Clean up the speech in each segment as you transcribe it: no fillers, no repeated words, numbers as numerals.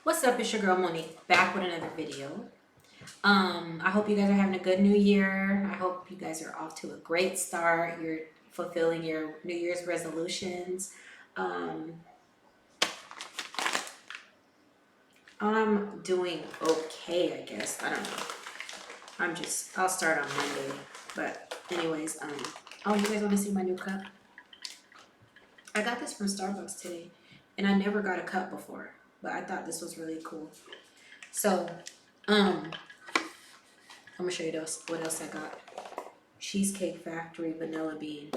What's up? It's your girl Monique back with another video. I hope you guys are having a good new year. I hope you guys are off to a great start. You're fulfilling your New Year's resolutions. Um, I'm doing okay, I guess. I don't know. I'll start on Monday. But anyways, oh, you guys want to see my new cup? I got this from Starbucks today, and I never got a cup before, but I thought this was really cool. So, um, I'm gonna show you what else I got. Cheesecake Factory vanilla bean.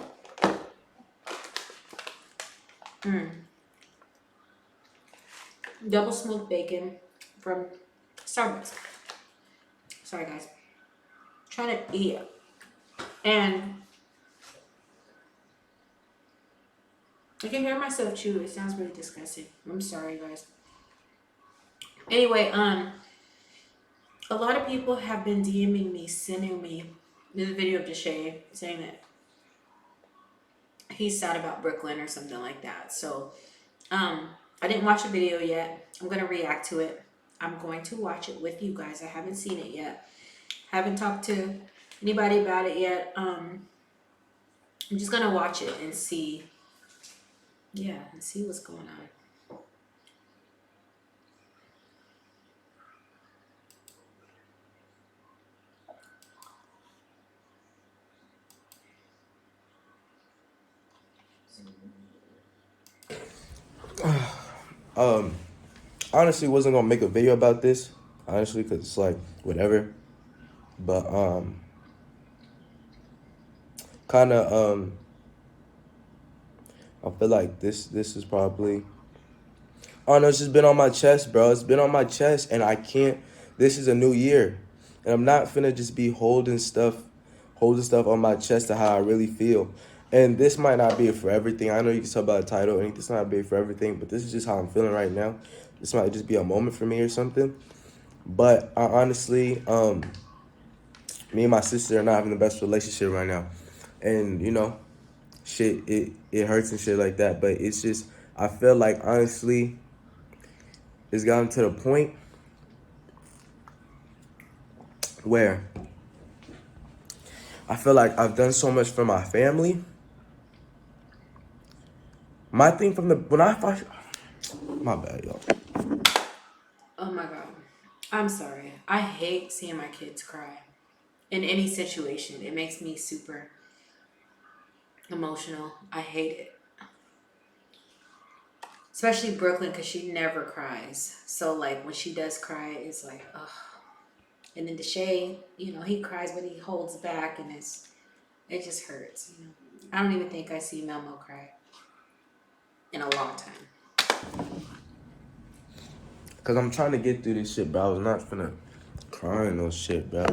Double smoked bacon from Starbucks. Sorry guys. Trying to eat. And I can hear myself chew. It sounds really disgusting. I'm sorry guys. Anyway, a lot of people have been DMing me, sending me this video of DeShae saying that he's sad about Brooklyn or something like that. So I didn't watch the video yet. I'm gonna react to it. I'm going to watch it with you guys. I haven't seen it yet. Haven't talked to anybody about it yet. I'm just gonna watch it and see. Yeah, and see what's going on. Honestly wasn't gonna make a video about this, honestly, because it's like whatever. But kind of I feel like this is probably, I don't know, it's just been on my chest, bro. It's been on my chest, and I can't. This is a new year, and I'm not finna just be holding stuff on my chest to how I really feel. And this might not be for everything. I know you can talk about a title, and this might not be for everything, but this is just how I'm feeling right now. This might just be a moment for me or something. But I honestly, me and my sister are not having the best relationship right now, and shit, it hurts and shit like that. But it's just, I feel like honestly, it's gotten to the point where I feel like I've done so much for my family. My thing from the when I first, my bad, y'all. Oh my god. I'm sorry. I hate seeing my kids cry. In any situation. It makes me super emotional. I hate it. Especially Brooklyn because she never cries. So like when she does cry, it's like, ugh. And then DeShae, he cries but he holds back and it just hurts. I don't even think I see Melmo cry in a long time. Cause I'm trying to get through this shit, bro. I was not finna cry no shit, bro.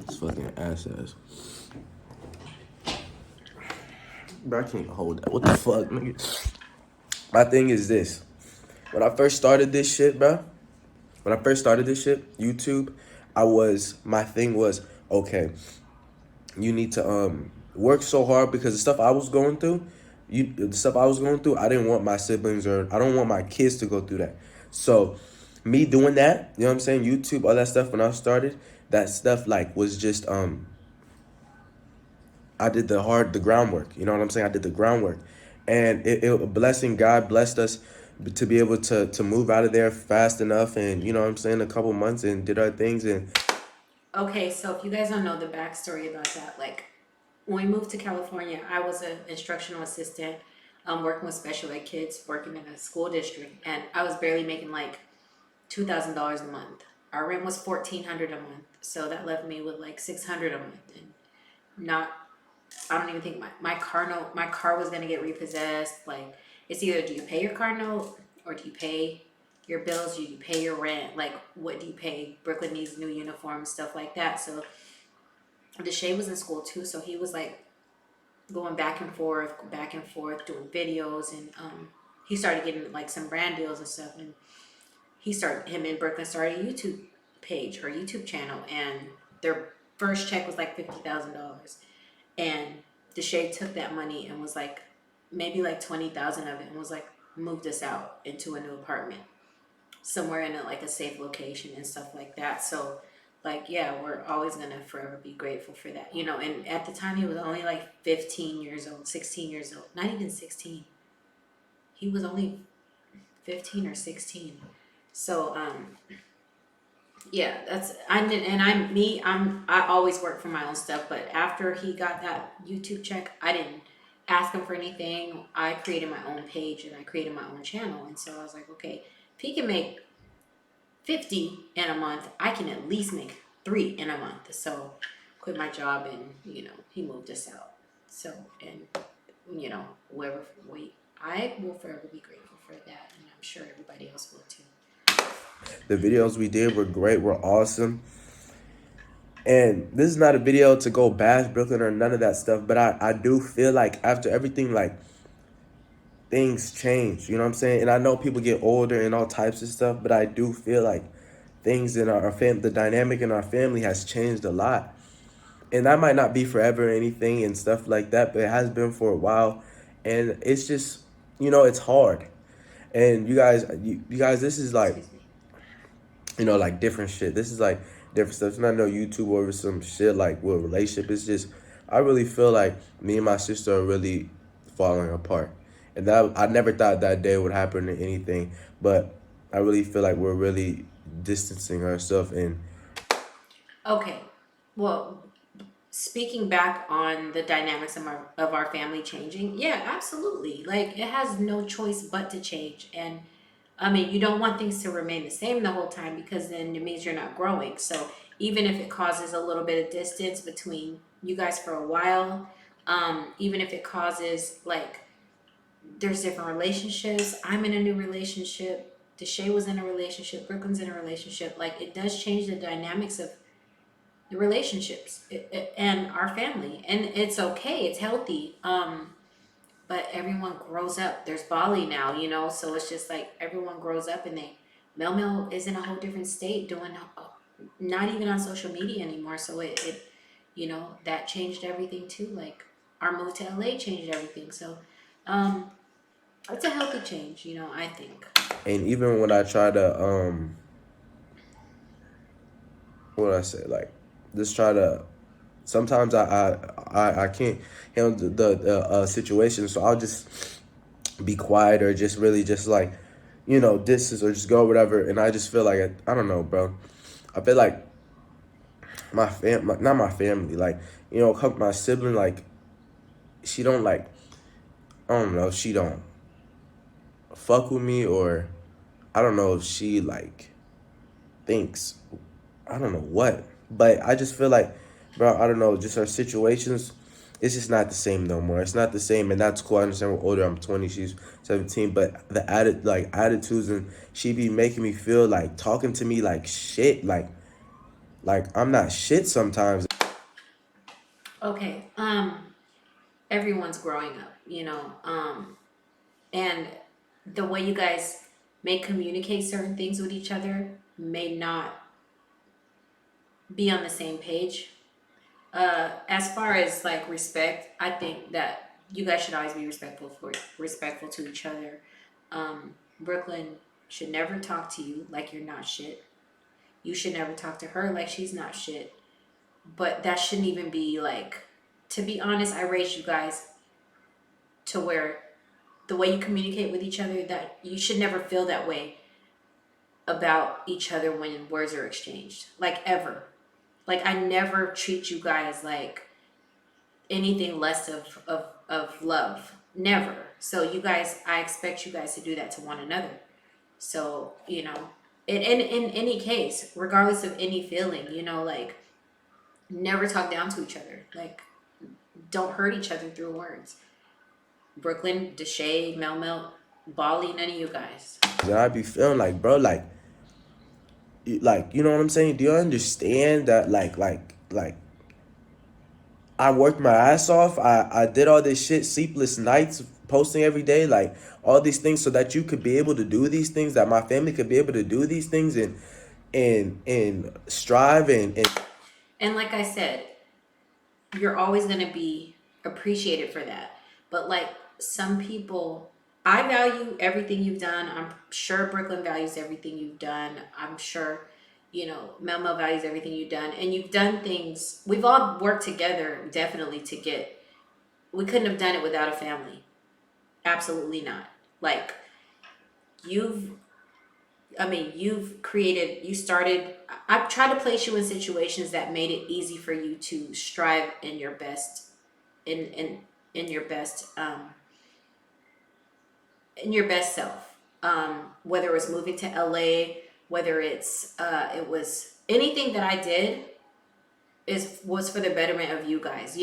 It's fucking ass. Bro, I can't hold that. What the fuck, nigga? My thing is this. When I first started this shit, bro. When I first started this shit, YouTube, my thing was, okay, you need to work so hard, because the stuff I was going through, I didn't want my siblings, or I don't want my kids to go through that. So me doing that, you know what I'm saying, YouTube, all that stuff, when I started, that stuff like was just I did the groundwork. You know what I'm saying? I did the groundwork, and a blessing. God blessed us to be able to move out of there fast enough, and you know what I'm saying, a couple months, and did our things. And Okay, so if you guys don't know the backstory about that, like when we moved to California, I was an instructional assistant, working with special ed kids, working in a school district, and I was barely making like $2,000 a month. Our rent was $1,400 a month, so that left me with like $600 a month, and not. I don't even think my car note. My car was gonna get repossessed. Like it's either do you pay your car note or do you pay your bills? Do you pay your rent? Like what do you pay? Brooklyn needs new uniforms, stuff like that. So DeShae was in school too, so he was like going back and forth, doing videos, and he started getting like some brand deals and stuff, and him and Brooklyn started a YouTube page, her YouTube channel, and their first check was like $50,000, and DeShae took that money and was like maybe like 20,000 of it, and was like, moved us out into a new apartment somewhere in like a safe location and stuff like that. So like yeah, we're always gonna forever be grateful for that. You know, and at the time he was only like 15 years old, 16 years old, not even 16. He was only 15 or 16. So yeah, that's I always work for my own stuff, but after he got that YouTube check, I didn't ask him for anything. I created my own page and I created my own channel, and so I was like, okay, if he can make 50 in a month, I can at least make 3 in a month. So quit my job, and he moved us out. So, and whoever we I will forever be grateful for that, and I'm sure everybody else will too. The videos we did were great, were awesome. And this is not a video to go bash Brooklyn or none of that stuff, but I do feel like after everything, like, things change, you know what I'm saying? And I know people get older and all types of stuff, but I do feel like things in our family, the dynamic in our family has changed a lot. And that might not be forever or anything and stuff like that, but it has been for a while. And it's just, it's hard. And you guys, this is like, Excuse me. like different shit. This is like different stuff. It's not no YouTube over some shit like with relationship. It's just, I really feel like me and my sister are really falling apart. And that, I never thought that day would happen or anything, but I really feel like we're really distancing ourselves. And Okay, well, speaking back on the dynamics of our family changing, yeah, absolutely. Like it has no choice but to change. And I mean, you don't want things to remain the same the whole time because then it means you're not growing. So even if it causes a little bit of distance between you guys for a while, even if it causes like there's different relationships, I'm in a new relationship, Deshae was in a relationship, Brooklyn's in a relationship, like it does change the dynamics of the relationships and our family, and it's okay, it's healthy. But everyone grows up. There's Bali now, so it's just like everyone grows up, and Mel Mel is in a whole different state doing not even on social media anymore. So it that changed everything too. Like our move to LA changed everything. So um it's a healthy change, I think. even when I try to what do I say, like, just try to, sometimes I can't handle the situation, so I'll just be quiet or just really just like, distance or just go whatever. And I just feel like I don't know, bro. I feel like not my family, like, my sibling, like, she don't like, I don't know, she don't fuck with me, or I don't know if she like thinks, I don't know what, but I just feel like, bro, I don't know, just our situations, it's just not the same no more. It's not the same, and that's cool. I understand we're older. I'm 20, she's 17, but the attitudes, and she be making me feel like talking to me like shit, like I'm not shit sometimes. Okay. Everyone's growing up, and the way you guys may communicate certain things with each other may not be on the same page. As far as like respect, I think that you guys should always be respectful to each other. Brooklyn should never talk to you like you're not shit. You should never talk to her like she's not shit. But that shouldn't even be like, to be honest, I raised you guys to where the way you communicate with each other, that you should never feel that way about each other when words are exchanged, like ever. Like I never treat you guys like anything less of love, never. So you guys, I expect you guys to do that to one another. So in any case, regardless of any feeling, like never talk down to each other, like don't hurt each other through words. Brooklyn, Deshae, Mel Mel, Bali, none of you guys. And I be feeling like, bro, like, you know what I'm saying? Do you understand that, like, I worked my ass off. I did all this shit, sleepless nights, posting every day, like all these things, so that you could be able to do these things, that my family could be able to do these things, and strive And like I said, you're always going to be appreciated for that. But like some people, I value everything you've done. I'm sure Brooklyn values everything you've done. I'm sure, Melmo values everything you've done. And you've done things, we've all worked together definitely to get, we couldn't have done it without a family. Absolutely not. Like, you've, you've created, you started, I've tried to place you in situations that made it easy for you to strive in your best, in your best, in your best self. Whether it was moving to LA, whether it was anything that I did was for the betterment of you guys.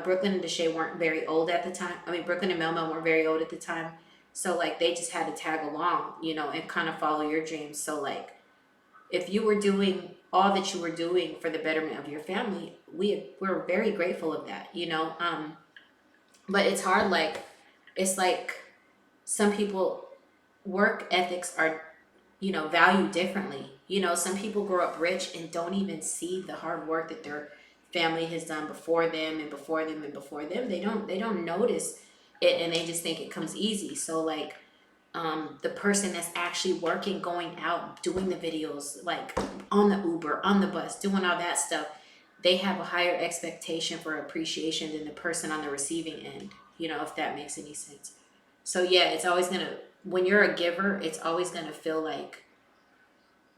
Brooklyn and Deshae weren't very old at the time. Brooklyn and Melmo weren't very old at the time. So like they just had to tag along, and kind of follow your dreams. So like if you were doing all that you were doing for the betterment of your family, we're very grateful of that. But it's hard, like it's like some people work ethics are valued differently. Some people grow up rich and don't even see the hard work that their family has done before them and before them and before them. They don't notice it, and they just think it comes easy. So like the person that's actually working, going out, doing the videos, like on the Uber, on the bus, doing all that stuff, they have a higher expectation for appreciation than the person on the receiving end, if that makes any sense. So yeah, it's always gonna, when you're a giver, it's always gonna feel like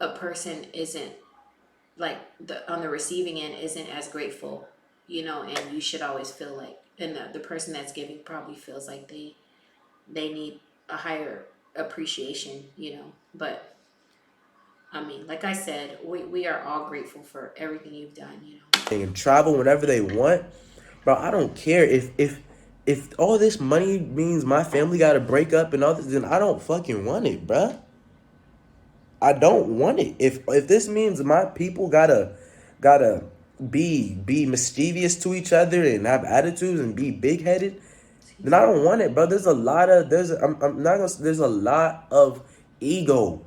a person isn't, like the on the receiving end isn't as grateful, and you should always feel like, and the person that's giving probably feels like they need a higher appreciation, But like I said, we are all grateful for everything you've done. And travel whenever they want, bro. I don't care if all this money means my family got to break up and all this, then I don't fucking want it, bro. I don't want it. If this means my people gotta be mischievous to each other and have attitudes and be big headed, then I don't want it, bro. There's a lot of I'm not gonna, there's a lot of ego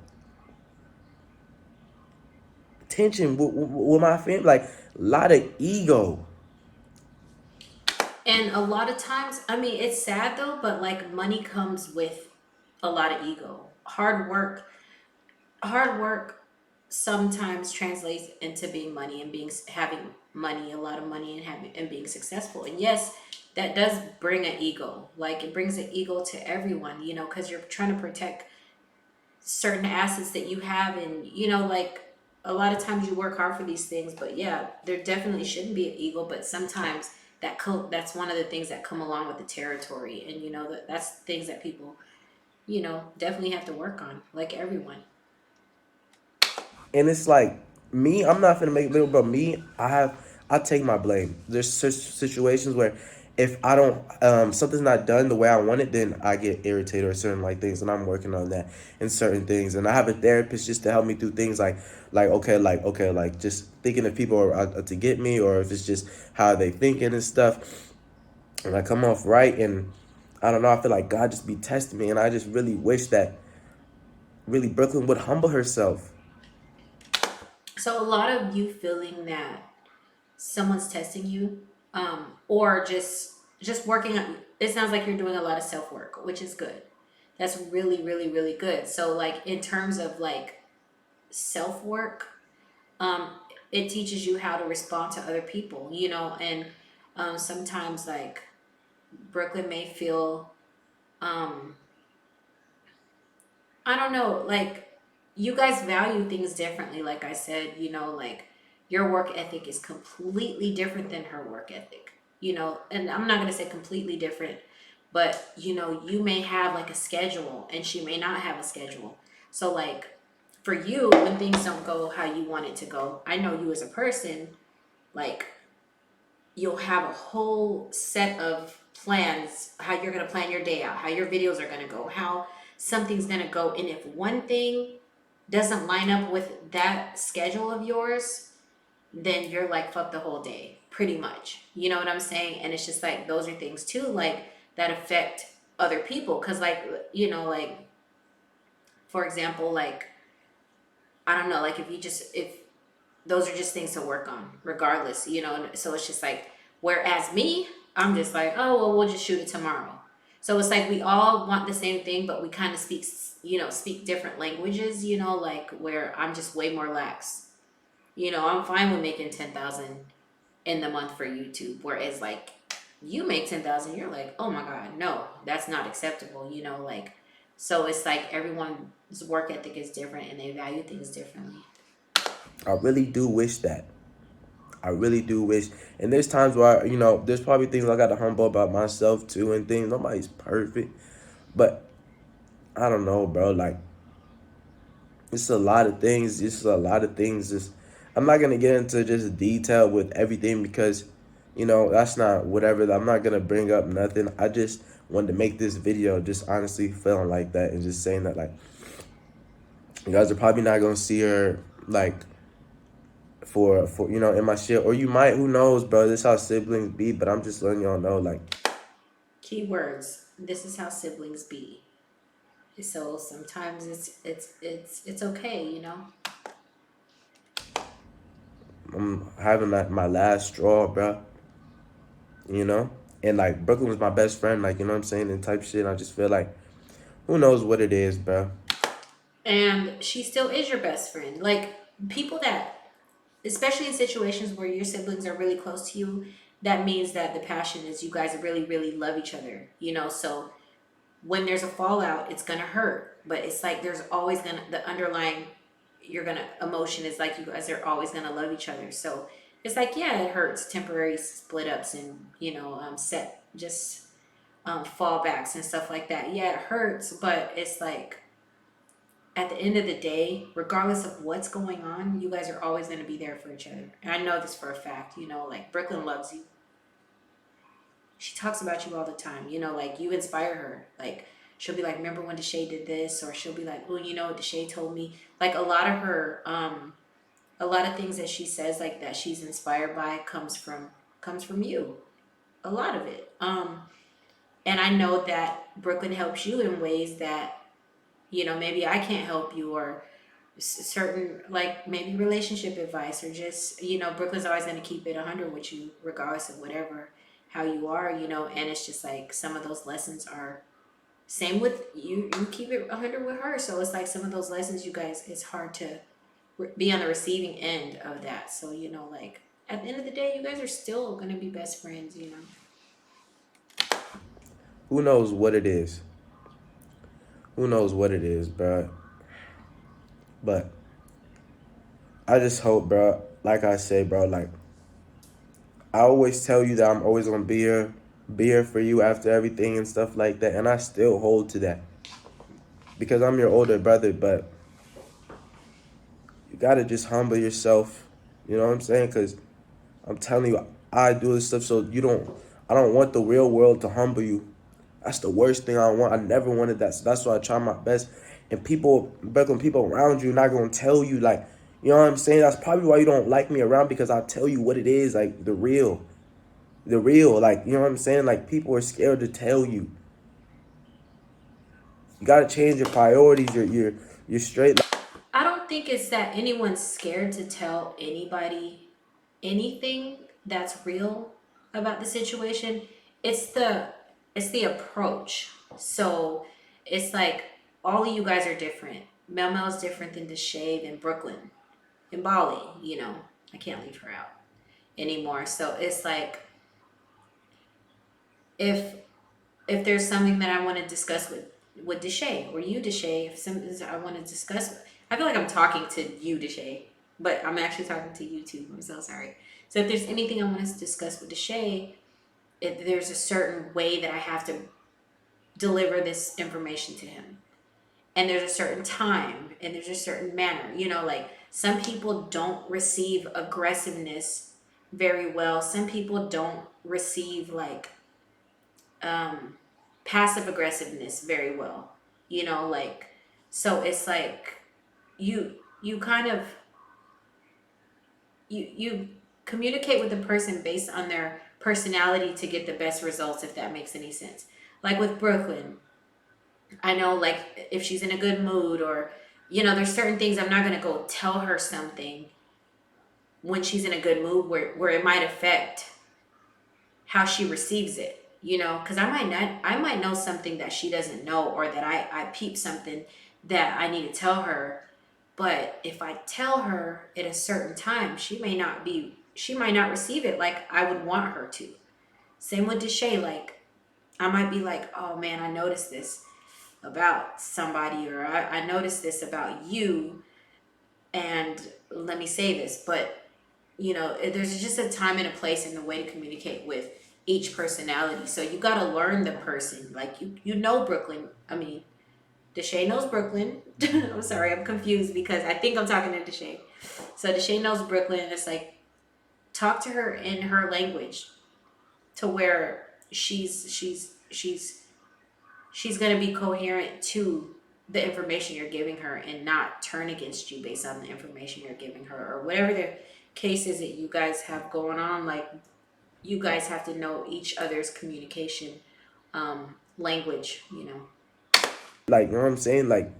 tension with my family, like a lot of ego. And a lot of times, it's sad though, but like money comes with a lot of ego. Hard work sometimes translates into being money and having money, a lot of money, and having and being successful. And yes, that does bring an ego. Like it brings an ego to everyone, because you're trying to protect certain assets that you have, and like a lot of times you work hard for these things. But yeah, there definitely shouldn't be an ego, but sometimes that's one of the things that come along with the territory, and that's things that people definitely have to work on, like everyone. And it's like me, I'm not gonna make little, but me, I take my blame. There's situations where if I don't something's not done the way I want it, then I get irritated or certain like things, and I'm working on that in certain things. And I have a therapist just to help me through things like just thinking if people are to get me, or if it's just how they thinking and stuff, and I come off right, and I don't know, I feel like God just be testing me, and I just really wish that really Brooklyn would humble herself. So a lot of you feeling that someone's testing you, or just working on, it sounds like you're doing a lot of self-work, which is good. That's really, really, really good. So like in terms of like self-work, um it teaches you how to respond to other people, and sometimes like Brooklyn may feel, um I don't know, like you guys value things differently. Like I said, like your work ethic is completely different than her work ethic, and I'm not going to say completely different, but you may have like a schedule and she may not have a schedule. So like for you, when things don't go how you want it to go, I know you as a person, like you'll have a whole set of plans, how you're going to plan your day out, how your videos are going to go, how something's going to go. And if one thing doesn't line up with that schedule of yours, then you're like, fuck the whole day, pretty much. You know what I'm saying? And it's just like, those are things too, like that affect other people. Cause like, like, for example, like, I don't know, like if those are just things to work on regardless. So it's just like, whereas me, I'm just like, oh well, we'll just shoot it tomorrow. So it's like we all want the same thing, but we kind of speak different languages, like where I'm just way more lax. I'm fine with making 10,000 in the month for YouTube, whereas like you make 10,000, you're like, oh my God, no, that's not acceptable, like, so it's like everyone's work ethic is different and they value things differently. I really do wish that. I really do wish. And there's times where, there's probably things I got to humble about myself too and things. Nobody's perfect. But I don't know, bro. Like, it's a lot of things. It's a lot of things. Just, I'm not going to get into just detail with everything because, that's not whatever. I'm not going to bring up nothing. I just wanted to make this video just honestly feeling like that and just saying that, like, you guys are probably not going to see her, like, for in my shit, or you might, who knows, bro. This how siblings be, but I'm just letting y'all know, like, Keywords, this is how siblings be. So sometimes it's okay, I'm having my last straw, bro. you know and like Brooklyn was my best friend, like, you know what I'm saying, and type shit. I just feel like, who knows what it is, bro. And she still is your best friend. Like people that, especially in situations where your siblings are really close to you, that means that the passion is you guys really, really love each other, So when there's a fallout, it's gonna hurt. But it's like there's always gonna, the underlying, emotion is like you guys are always gonna love each other. So it's like, yeah, it hurts, temporary split ups and, set just fallbacks and stuff like that. Yeah, it hurts, but it's like at the end of the day, regardless of what's going on, you guys are always going to be there for each other. And I know this for a fact, like Brooklyn loves you. She talks about you all the time, like you inspire her. Like she'll be like, remember when Deshae did this? Or she'll be like, oh, Deshae told me. Like a lot of things that she says, like that she's inspired by comes from you. A lot of it. And I know that Brooklyn helps you in ways that, maybe I can't help you, or certain, like maybe relationship advice, or just, Brooklyn's always going to keep it 100 with you regardless of whatever, how you are, and it's just like some of those lessons are same with you. You keep it 100 with her, so it's like some of those lessons, you guys, it's hard to be on the receiving end of that. So, like at the end of the day, you guys are still going to be best friends. Who knows what it is? Who knows what it is, bro? But I just hope, bro, like I say, bro, like, I always tell you that I'm always gonna be here for you after everything and stuff like that, and I still hold to that because I'm your older brother. But you gotta just humble yourself. You know what I'm saying? Because I'm telling you, I do this stuff so you don't. I don't want the real world to humble you. That's the worst thing I want. I never wanted that. So that's why I try my best. And people around you not gonna tell you, like, you know what I'm saying? That's probably why you don't like me around, because I tell you what it is, like the real, like, you know what I'm saying? Like, people are scared to tell you. You gotta change your priorities. You're straight. I don't think it's that anyone's scared to tell anybody anything that's real about the situation. It's the approach. So it's like all of you guys are different. Mel Mel's different than Deshae, than Brooklyn, and Bali. I can't leave her out anymore. So it's like if if there's something that I want to discuss with Deshae, or you, Deshae, if something I want to discuss, I feel like I'm talking to you, Deshae, but I'm actually talking to you too. I'm so sorry. So if there's anything I want to discuss with Deshae, if there's a certain way that I have to deliver this information to him, and there's a certain time, and there's a certain manner, like some people don't receive aggressiveness very well. Some people don't receive like um, passive aggressiveness very well. Like, so it's like you kind of you communicate with the person based on their personality to get the best results, if that makes any sense. Like with Brooklyn, I know, like if she's in a good mood, or there's certain things I'm not going to go tell her something when she's in a good mood where it might affect how she receives it. you know, because I might know something that she doesn't know, or that I peep something that I need to tell her. But if I tell her at a certain time, she might not receive it like I would want her to. Same with Deshae. Like, I might be like, oh man, I noticed this about somebody, or I noticed this about you, and let me say this. But you know, there's just a time and a place and a way to communicate with each personality. So you got to learn the person. Like, you know Brooklyn. I mean, Deshae knows Brooklyn. I'm sorry, I'm confused because I think I'm talking to Deshae. So Deshae knows Brooklyn, and it's like, talk to her in her language, to where she's gonna be coherent to the information you're giving her, and not turn against you based on the information you're giving her, or whatever the case is that you guys have going on. Like, you guys have to know each other's communication language, you know. Like, you know what I'm saying? Like,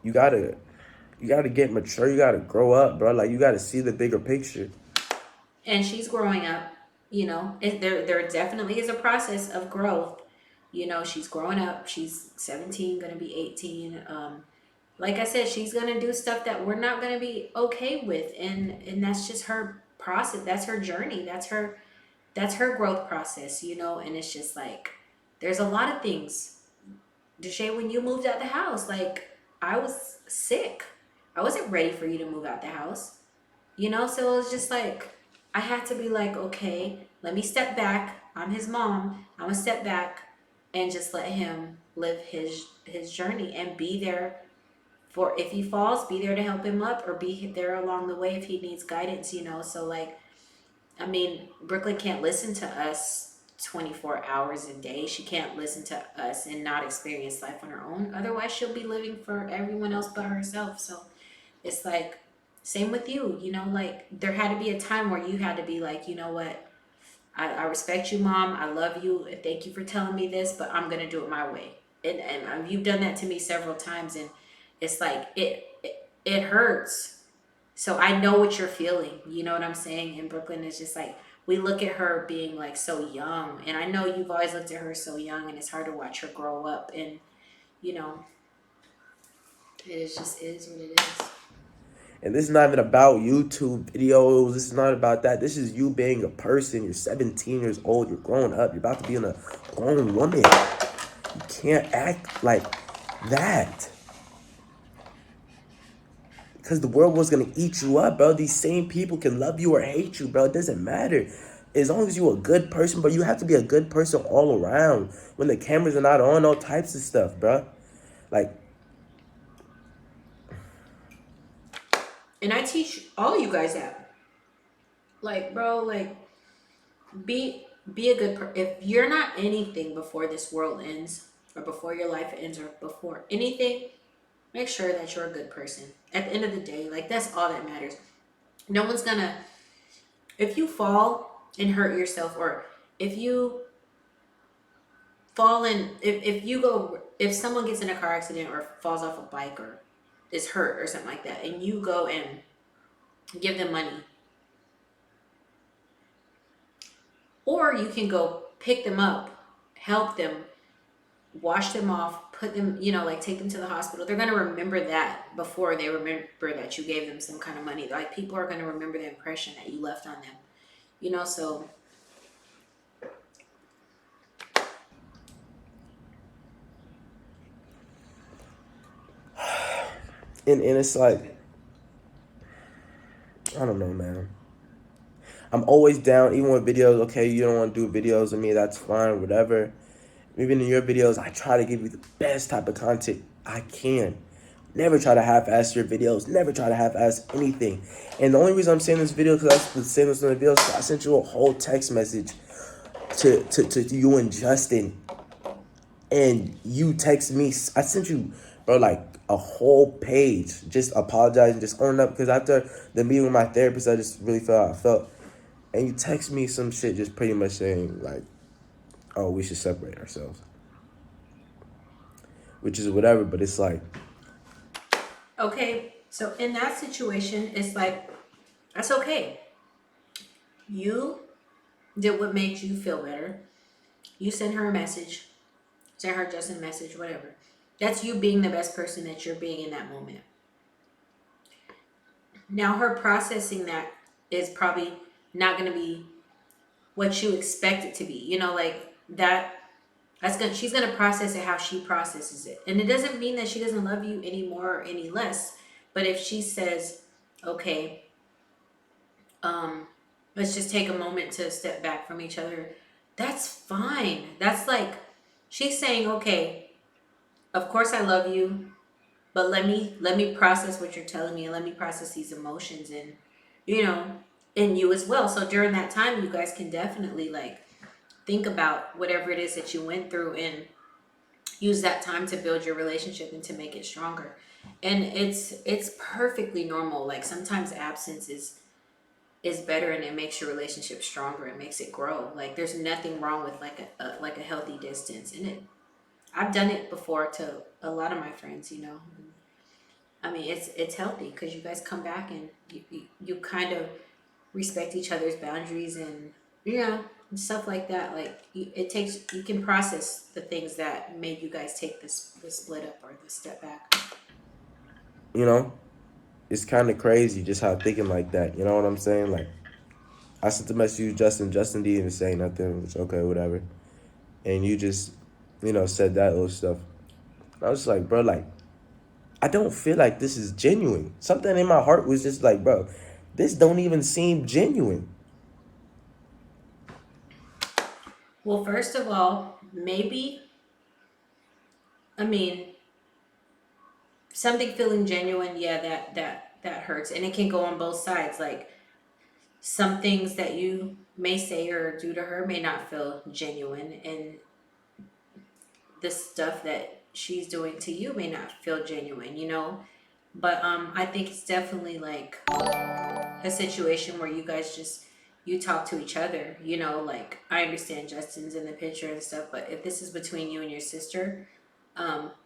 you gotta get mature. You gotta grow up, bro. Like, you gotta see the bigger picture. And she's growing up, you know. There definitely is a process of growth. You know, she's growing up. She's 17, gonna be 18. Like I said, she's gonna do stuff that we're not gonna be okay with, and that's just her process. That's her journey. That's her growth process, you know. And it's just like, there's a lot of things. Deshae, when you moved out the house, like, I was sick. I wasn't ready for you to move out the house, you know. So it was just like, I had to be like, okay, let me step back. I'm his mom. I'm gonna step back and just let him live his journey, and be there for, if he falls, be there to help him up, or be there along the way if he needs guidance, you know. So like, I mean, Brooklyn can't listen to us 24 hours a day. She can't listen to us and not experience life on her own. Otherwise, she'll be living for everyone else but herself. So it's like, same with you, you know. Like, there had to be a time where you had to be like, you know what? I respect you, mom. I love you. And thank you for telling me this, but I'm going to do it my way. And you've done that to me several times. And it's like, it hurts. So I know what you're feeling. You know what I'm saying? And Brooklyn is just like, we look at her being like so young. And I know you've always looked at her so young, and it's hard to watch her grow up. And, you know, it is what it is. And this is not even about YouTube videos. This is not about that. This is you being a person. You're 17 years old. You're growing up. You're about to be a grown woman. You can't act like that. Because the world was going to eat you up, bro. These same people can love you or hate you, bro. It doesn't matter. As long as you're a good person, but you have to be a good person all around. When the cameras are not on, all types of stuff, bro. Like, And I teach all you guys that. Like, bro, like, be a if you're not anything before this world ends, or before your life ends, or before anything, make sure that you're a good person. At the end of the day, like, that's all that matters. No one's gonna, if you fall and hurt yourself, or if you fall in, if you go, if someone gets in a car accident or falls off a bike or is hurt or something like that, and you go and give them money, or you can go pick them up, help them, wash them off, put them, you know, like, take them to the hospital. They're going to remember that before they remember that you gave them some kind of money. Like, people are going to remember the impression that you left on them, you know. So and it's like, I don't know, man. I'm always down, even with videos. Okay, you don't want to do videos with me, that's fine, whatever. Even in your videos, I try to give you the best type of content I can. Never try to half-ass your videos. Never try to half-ass anything. And the only reason I'm saying this video, because I was saying this in the video, so I sent you a whole text message to you and Justin. And you text me. I sent you, bro, like a whole page. Just apologizing, just owning up. Because after the meeting with my therapist, I just really felt how I felt. And you text me some shit just pretty much saying, like, oh, we should separate ourselves. Which is whatever, but it's like, okay, so in that situation, it's like, that's okay. You did what made you feel better. You sent her a message, sent her just a message, whatever. That's you being the best person that you're being in that moment. Now, her processing that is probably not going to be what you expect it to be. You know, like that. She's gonna process it how she processes it, and it doesn't mean that she doesn't love you any more or any less. But if she says, "Okay, um, let's just take a moment to step back from each other," that's fine. That's like she's saying, "Okay, of course I love you, but let me process what you're telling me, and let me process these emotions, and you know, and you as well." So during that time, you guys can definitely like think about whatever it is that you went through and use that time to build your relationship and to make it stronger. And it's perfectly normal. Like sometimes absence is better, and it makes your relationship stronger. It makes it grow. Like there's nothing wrong with like a healthy distance. And it I've done it before to a lot of my friends, you know. I mean, it's healthy because you guys come back and you kind of respect each other's boundaries, and and stuff like that. Like it takes, you can process the things that made you guys take this the split up or the step back. You know, it's kind of crazy just how thinking like that. You know what I'm saying? Like, I sent the message to Justin. Justin didn't even say nothing. It's okay, whatever. And you just, said that little stuff. I was just like, bro, like, I don't feel like this is genuine. Something in my heart was just like, bro, this don't even seem genuine. Well, first of all, maybe, I mean, something feeling genuine, yeah, that hurts, and it can go on both sides. Like some things that you may say or do to her may not feel genuine, and the stuff that she's doing to you may not feel genuine, you know. But I think it's definitely like a situation where you guys just you talk to each other, you know. Like I understand Justin's in the picture and stuff, but if this is between you and your sister,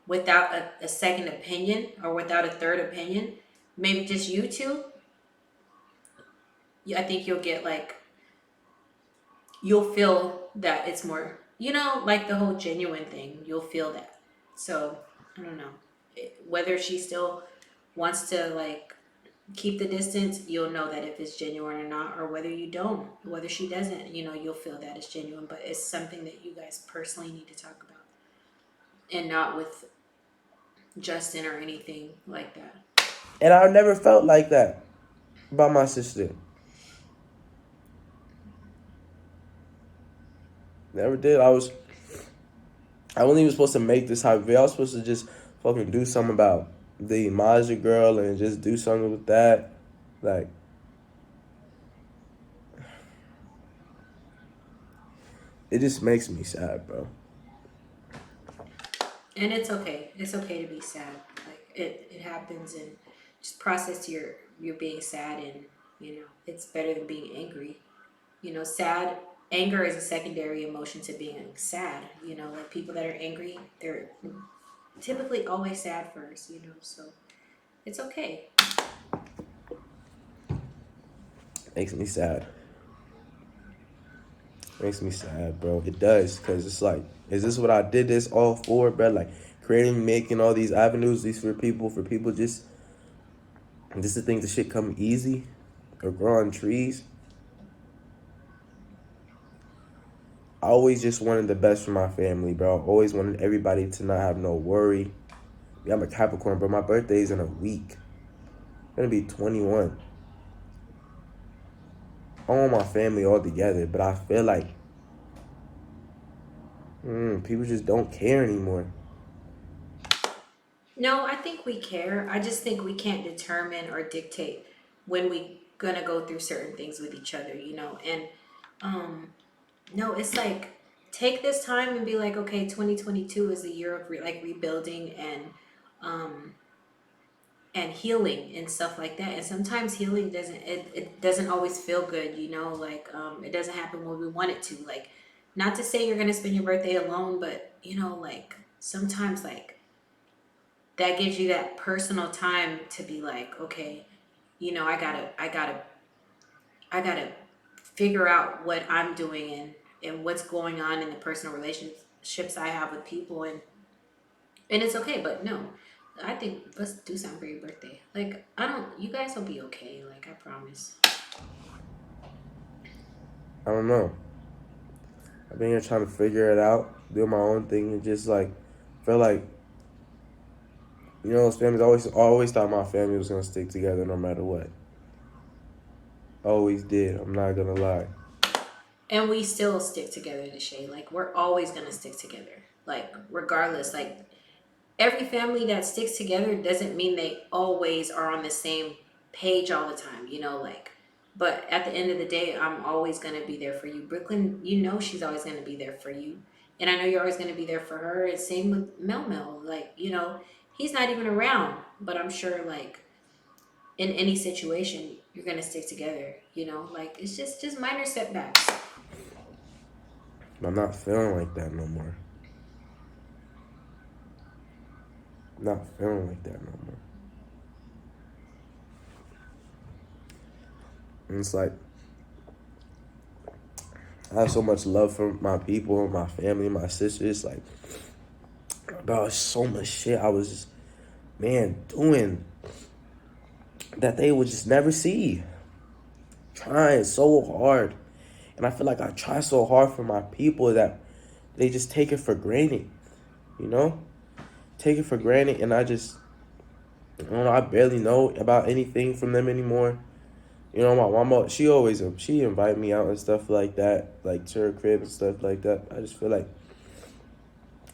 without a second opinion or without a third opinion, maybe just you two, I think you'll get like you'll feel that it's more, you know, like the whole genuine thing. You'll feel that. So I don't know. Whether she still wants to like keep the distance, you'll know that if it's genuine or not, or whether you don't, whether she doesn't, you know, you'll feel that it's genuine. But it's something that you guys personally need to talk about, and not with Justin or anything like that. And I never felt like that about my sister. Never did. I wasn't even supposed to make this high video. I was supposed to just fucking do something about the Maja girl and just do something with that. Like, it just makes me sad, bro. And it's okay. It's okay to be sad. Like it happens, and just process your being sad, and you know it's better than being angry. You know, sad anger is a secondary emotion to being sad. You know, like people that are angry, they're typically always sad first. You know, so it's okay. Makes me sad. Makes me sad, bro. It does, cause it's like, is this what I did this all for, bro? Like creating, making all these avenues, these for people just to think the shit come easy, or grow on trees. I always just wanted the best for my family, bro. Always wanted everybody to not have no worry. Yeah, I'm a Capricorn, bro. My birthday's in a week. I'm gonna be 21. I want my family all together, but I feel like people just don't care anymore. No, I think we care. I just think we can't determine or dictate when we gonna go through certain things with each other. You know, and um no, it's like take this time and be like, okay, 2022 is the year of like rebuilding um and healing and stuff like that. And sometimes healing it doesn't always feel good, you know, like it doesn't happen when we want it to. Like not to say you're gonna spend your birthday alone, but you know, like sometimes like that gives you that personal time to be like, okay, you know, I gotta figure out what I'm doing and what's going on in the personal relationships I have with people, and it's okay. But no, I think let's do something for your birthday. Like, I don't, you guys will be okay. Like, I promise. I don't know. I've been here trying to figure it out, do my own thing, and just like feel like those families always thought my family was gonna stick together no matter what. Always did. I'm not gonna lie. And we still stick together, Deshae. Like, we're always gonna stick together. Like, regardless. Like, every family that sticks together doesn't mean they always are on the same page all the time, like, but at the end of the day, I'm always going to be there for you. Brooklyn, she's always going to be there for you. And I know you're always going to be there for her. And same with Mel. Like, he's not even around, but I'm sure, like, in any situation, you're going to stick together, like, it's just minor setbacks. I'm not feeling like that no more. I'm not feeling like that no more. And it's like I have so much love for my people, my family, my sisters. Like, bro, so much shit I was just, man, doing that they would just never see. Trying so hard. And I feel like I try so hard for my people that they just take it for granted. You know? Take it for granted, and I don't know, I barely know about anything from them anymore. My mama, she invite me out and stuff like that, like to her crib and stuff like that. I just feel like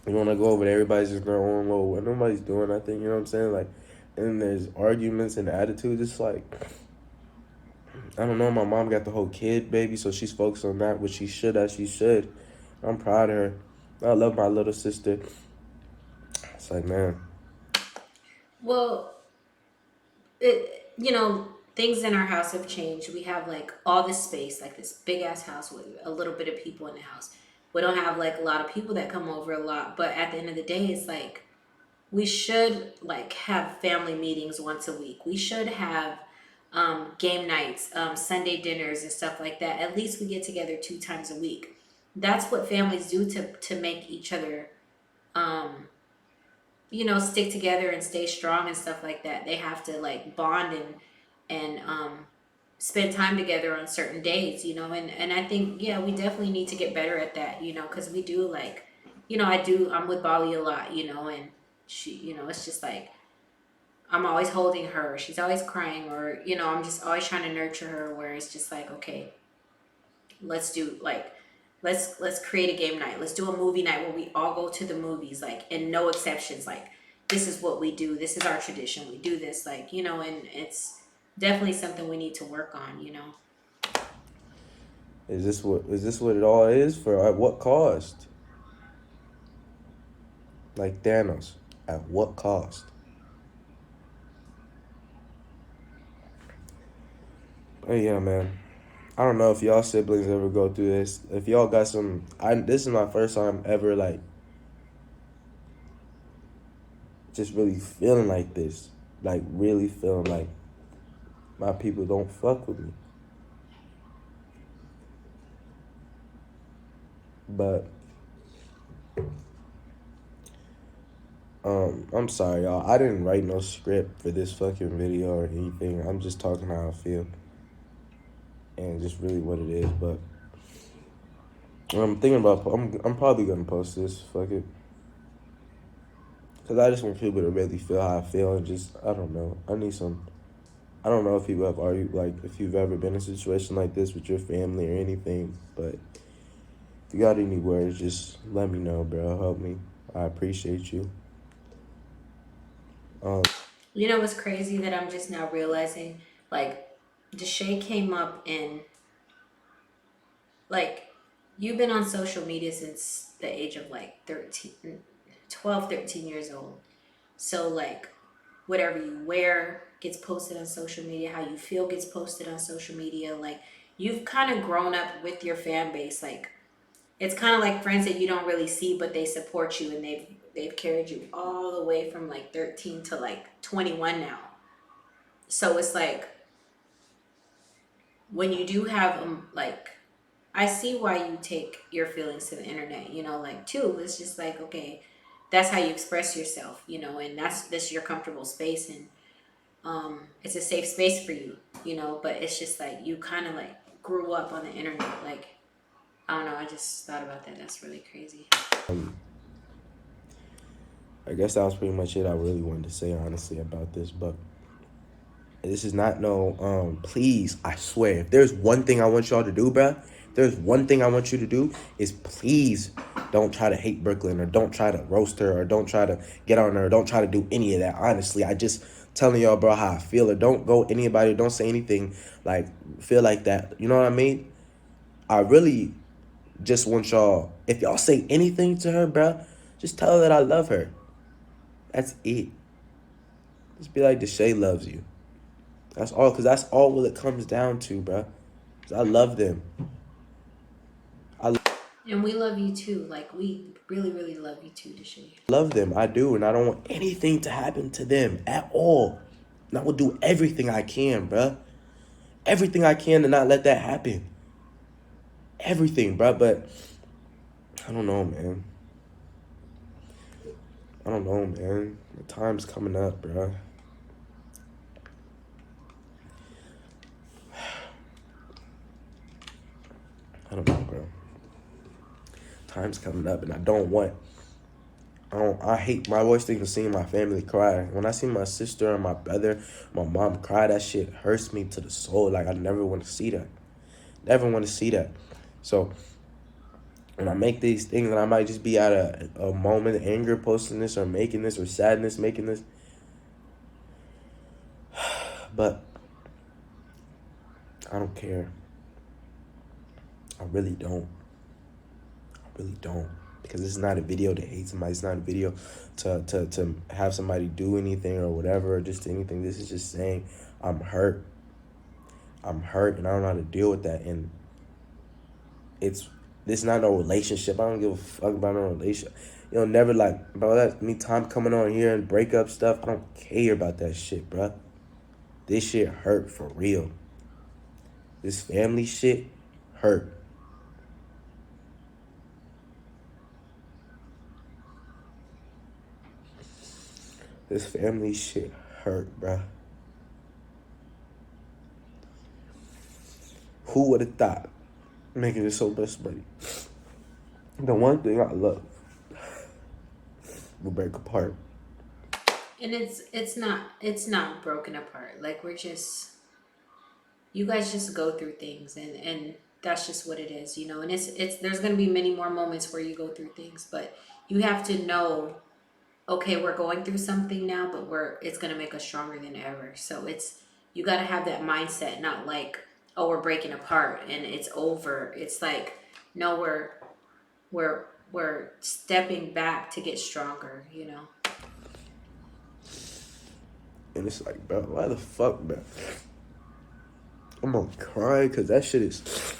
when I go over there, everybody's just their own little, what nobody's doing nothing, you know what I'm saying? Like, and there's arguments and attitudes. It's like, I don't know, my mom got the whole kid baby, so she's focused on that, which she should, as she should. I'm proud of her. I love my little sister. It's like, man. Well, things in our house have changed. We have like all this space, like this big ass house with a little bit of people in the house. We don't have like a lot of people that come over a lot, but at the end of the day, it's like we should like have family meetings once a week. We should have game nights, Sunday dinners, and stuff like that. At least we get together 2 times a week. That's what families do to make each other um, stick together and stay strong and stuff like that. They have to like bond and spend time together on certain days, and I think, yeah, we definitely need to get better at that, because we do like, I'm with Bali a lot, and she, it's just like I'm always holding her. She's always crying, or I'm just always trying to nurture her. Where it's just like, okay, let's do like let's create a game night. Let's do a movie night where we all go to the movies, like, and no exceptions. Like, this is what we do. This is our tradition. We do this, like, and it's definitely something we need to work on. Is this what it all is for? At what cost? Like Thanos, at what cost? But yeah, man. I don't know if y'all siblings ever go through this. If y'all got this is my first time ever like just really feeling like this, like really feeling like my people don't fuck with me. But I'm sorry, y'all. I didn't write no script for this fucking video or anything. I'm just talking how I feel and just really what it is. But I'm thinking about. I'm probably gonna post this. Fuck it. Cause I just want people to really feel how I feel and just I don't know. I don't know if people have argued like if you've ever been in a situation like this with your family or anything. But if you got any words, just let me know, bro. Help me. I appreciate you. What's crazy that I'm just now realizing, like, Deshae came up in, like, you've been on social media since the age of like 13 years old. So, like, whatever you wear gets posted on social media, how you feel gets posted on social media. Like, you've kind of grown up with your fan base. Like, it's kind of like friends that you don't really see, but they support you, and they've carried you all the way from like 13 to like 21 now. So it's like when you do have like, I see why you take your feelings to the internet, you know, like too. It's just like, okay, that's how you express yourself, you know, and that's your comfortable space, and it's a safe space for you, you know. But it's just like you kind of like grew up on the internet, like I don't know. I just thought about that. That's really crazy. I guess that was pretty much it I really wanted to say honestly about this, but this is not no please, I swear, if there's one thing I want y'all to do, bruh, if there's one thing I want you to do is please don't try to hate Brooklyn, or don't try to roast her, or don't try to get on her, or don't try to do any of that. Honestly, I just telling y'all, bro, how I feel, or don't go anybody, don't say anything like feel like that. You know what I mean? I really just want y'all, if y'all say anything to her, bruh, just tell her that I love her. That's it. Just be like, Deshae loves you. That's all, because that's all what it comes down to, bro. I love them. I And we love you too. Like we really, really love you too, Deshae. love them. I do. And I don't want anything to happen to them at all. And I will do everything I can, bro. Everything I can to not let that happen. Everything, bro. But I don't know, man. I don't know, man. The time's coming up, bro. I don't know, bro. Time's coming up, and I don't want. I hate my worst thing is seeing my family cry. When I see my sister and my brother, my mom cry, that shit hurts me to the soul. Like I never want to see that. Never want to see that. So when I make these things, and I might just be out of a moment of anger posting this, or making this, or sadness making this. But I don't care. I really don't. I really don't. Because this is not a video to hate somebody. It's not a video to have somebody do anything or whatever, or just anything. This is just saying I'm hurt. I'm hurt, and I don't know how to deal with that. And this is not no relationship. I don't give a fuck about no relationship. You know, never like, bro, that's me time coming on here and break up stuff. I don't care about that shit, bro. This shit hurt for real. This family shit hurt. This family shit hurt, bro. Who would have thought making it so much money? The one thing I love will break apart. And it's not broken apart. Like we're just, you guys just go through things, and that's just what it is, you know. And it's there's gonna be many more moments where you go through things, but you have to know, okay, we're going through something now, but it's gonna make us stronger than ever. So it's, you gotta have that mindset, not like, oh, we're breaking apart and it's over. It's like, no, we're stepping back to get stronger, you know. And it's like, bro, why the fuck, bro? I'm gonna cry because that shit is.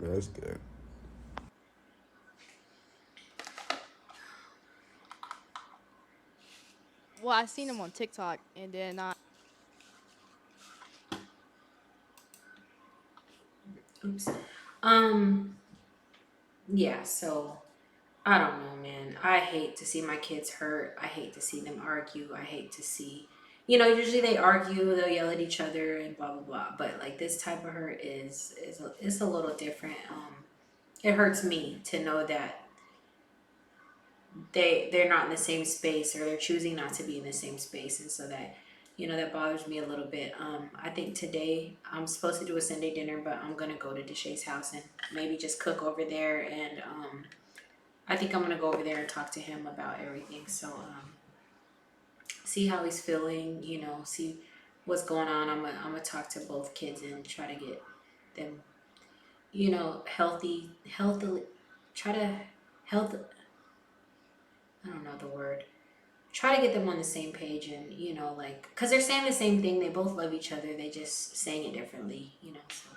That's good. Well, I seen him on TikTok, and then Oops. Um, yeah, so I don't know, man. I hate to see my kids hurt. I hate to see them argue. I hate to see, you know, usually they argue, they'll yell at each other and blah blah blah. But like this type of hurt is a little different. It hurts me to know that they're not in the same space, or they're choosing not to be in the same space, and so that, you know, that bothers me a little bit. I think today I'm supposed to do a Sunday dinner, but I'm gonna go to Deshae's house and maybe just cook over there, and I think I'm gonna go over there and talk to him about everything. So see how he's feeling, you know, see what's going on. I'm gonna talk to both kids and try to get them, you know, healthily, try to health. I don't know the word. Try to get them on the same page, and you know, like, because they're saying the same thing. They both love each other. They just saying it differently, you know. So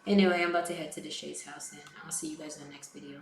anyway, I'm about to head to the Shade's house, and I'll see you guys in the next video.